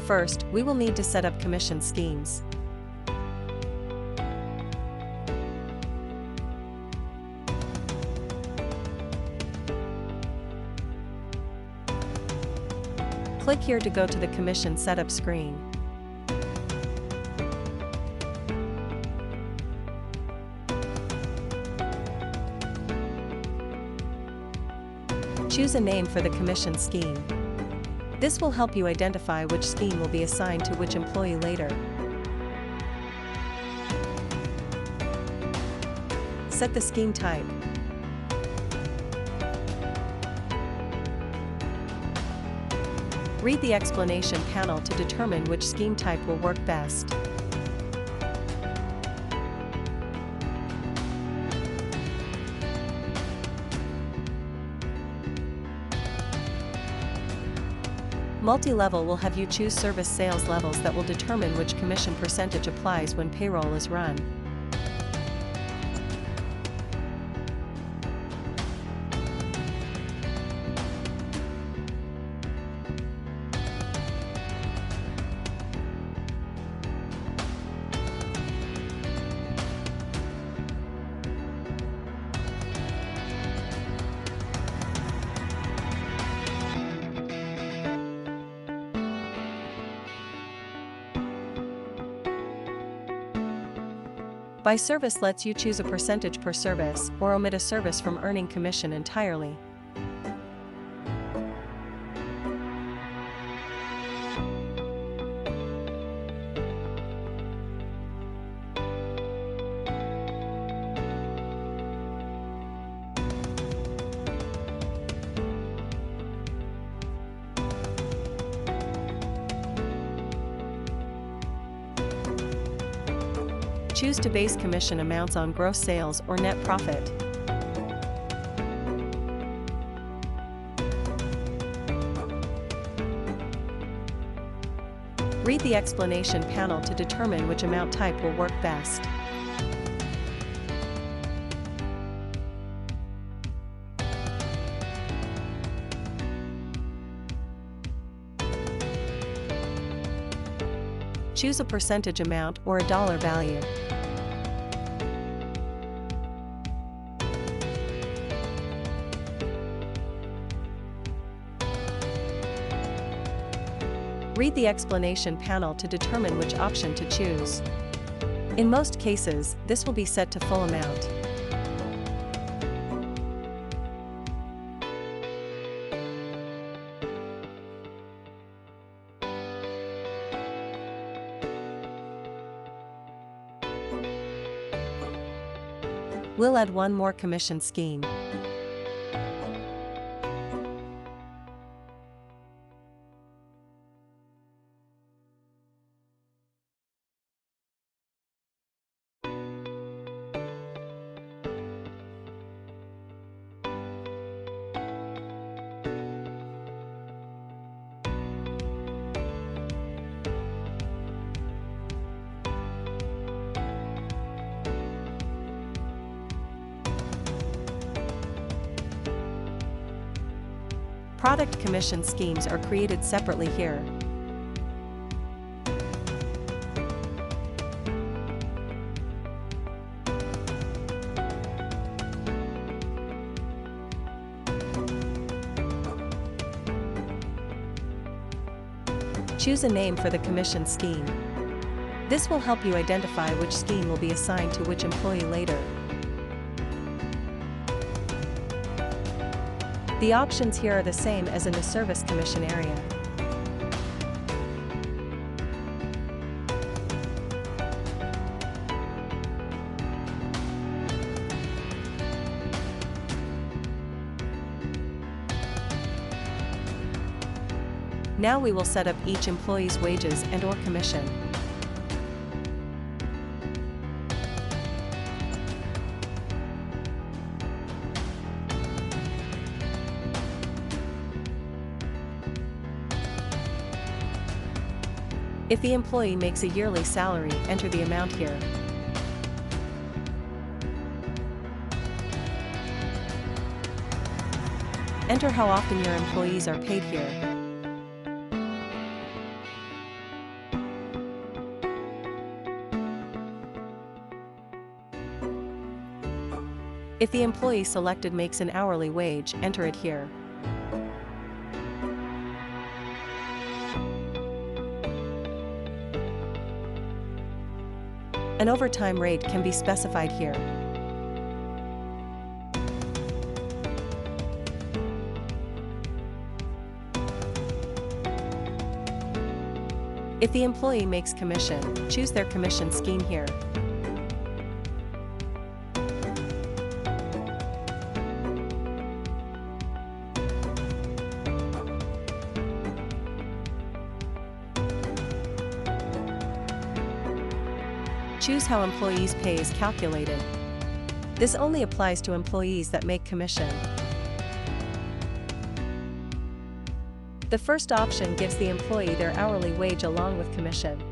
First, we will need to set up commission schemes. Click here to go to the commission setup screen. Choose a name for the commission scheme. This will help you identify which scheme will be assigned to which employee later. Set the scheme type. Read the explanation panel to determine which scheme type will work best. Multi-level will have you choose service sales levels that will determine which commission percentage applies when payroll is run. By service lets you choose a percentage per service or omit a service from earning commission entirely. Choose to base commission amounts on gross sales or net profit. Read the explanation panel to determine which amount type will work best. Choose a percentage amount or a dollar value. Read the explanation panel to determine which option to choose. In most cases, this will be set to full amount. We'll add one more commission scheme. Product commission schemes are created separately here. Choose a name for the commission scheme. This will help you identify which scheme will be assigned to which employee later. The options here are the same as in the service commission area. Now we will set up each employee's wages and/or commission. If the employee makes a yearly salary, enter the amount here. Enter how often your employees are paid here. If the employee selected makes an hourly wage, enter it here. An overtime rate can be specified here. If the employee makes commission, choose their commission scheme here. Choose how employees' pay is calculated. This only applies to employees that make commission. The first option gives the employee their hourly wage along with commission.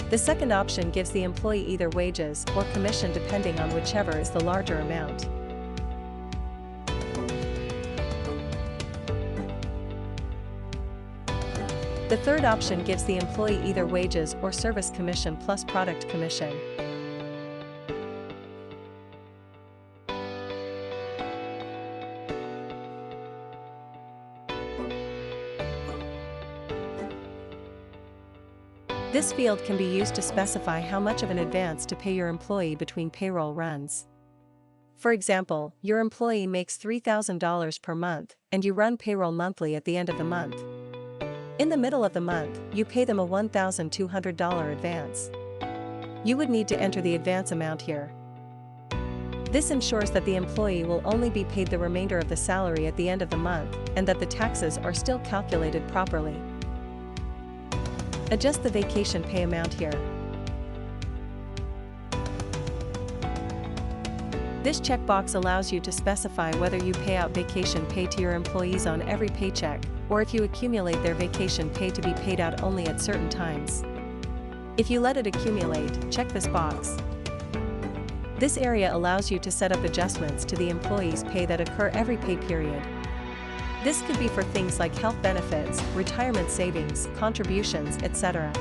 The second option gives the employee either wages or commission depending on whichever is the larger amount. The third option gives the employee either wages or service commission plus product commission. This field can be used to specify how much of an advance to pay your employee between payroll runs. For example, your employee makes $3,000 per month, and you run payroll monthly at the end of the month. In the middle of the month, you pay them a $1,200 advance. You would need to enter the advance amount here. This ensures that the employee will only be paid the remainder of the salary at the end of the month, and that the taxes are still calculated properly. Adjust the vacation pay amount here. This checkbox allows you to specify whether you pay out vacation pay to your employees on every paycheck, or if you accumulate their vacation pay to be paid out only at certain times. If you let it accumulate, check this box. This area allows you to set up adjustments to the employee's pay that occur every pay period. This could be for things like health benefits, retirement savings, contributions, etc.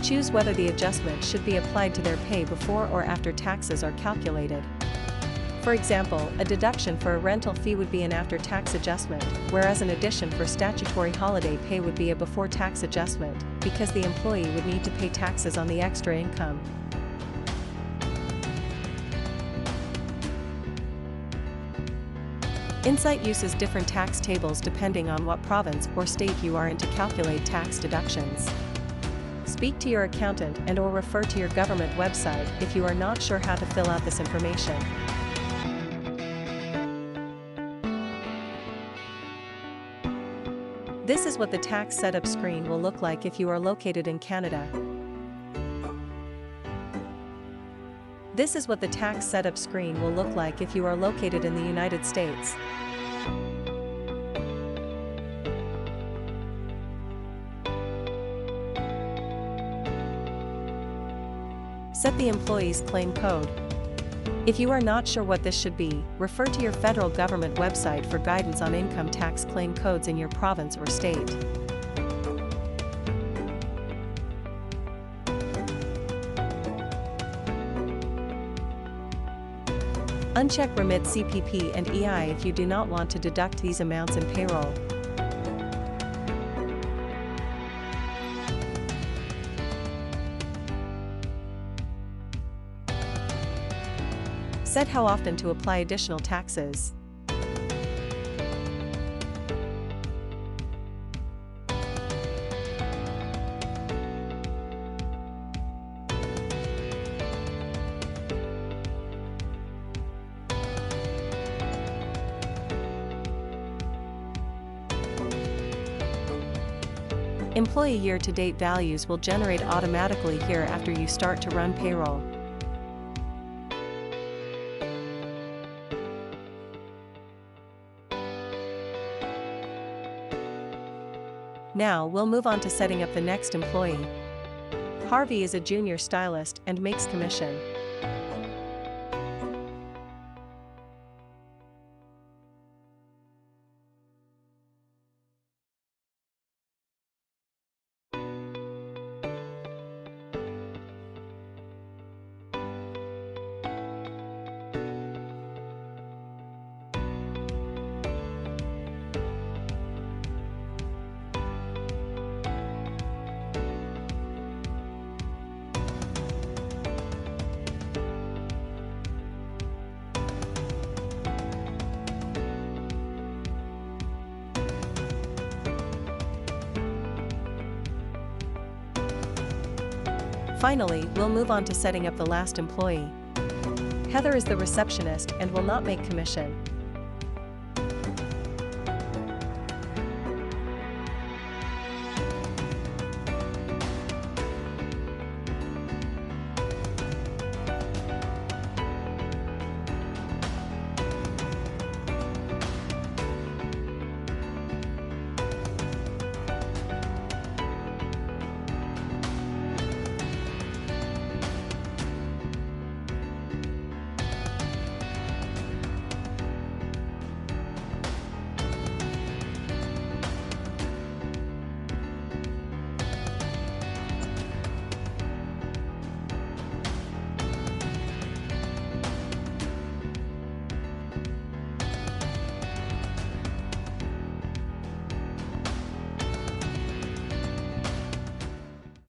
Choose whether the adjustment should be applied to their pay before or after taxes are calculated. For example, a deduction for a rental fee would be an after-tax adjustment, whereas an addition for statutory holiday pay would be a before-tax adjustment, because the employee would need to pay taxes on the extra income. Insight uses different tax tables depending on what province or state you are in to calculate tax deductions. Speak to your accountant and/or refer to your government website if you are not sure how to fill out this information. This is what the tax setup screen will look like if you are located in Canada. This is what the tax setup screen will look like if you are located in the United States. Set the employee's claim code. If you are not sure what this should be, refer to your federal government website for guidance on income tax claim codes in your province or state. Uncheck Remit CPP and EI if you do not want to deduct these amounts in payroll. Set how often to apply additional taxes. Employee year-to-date values will generate automatically here after you start to run payroll. Now we'll move on to setting up the next employee. Harvey is a junior stylist and makes commission. Finally, we'll move on to setting up the last employee. Heather is the receptionist and will not make commission.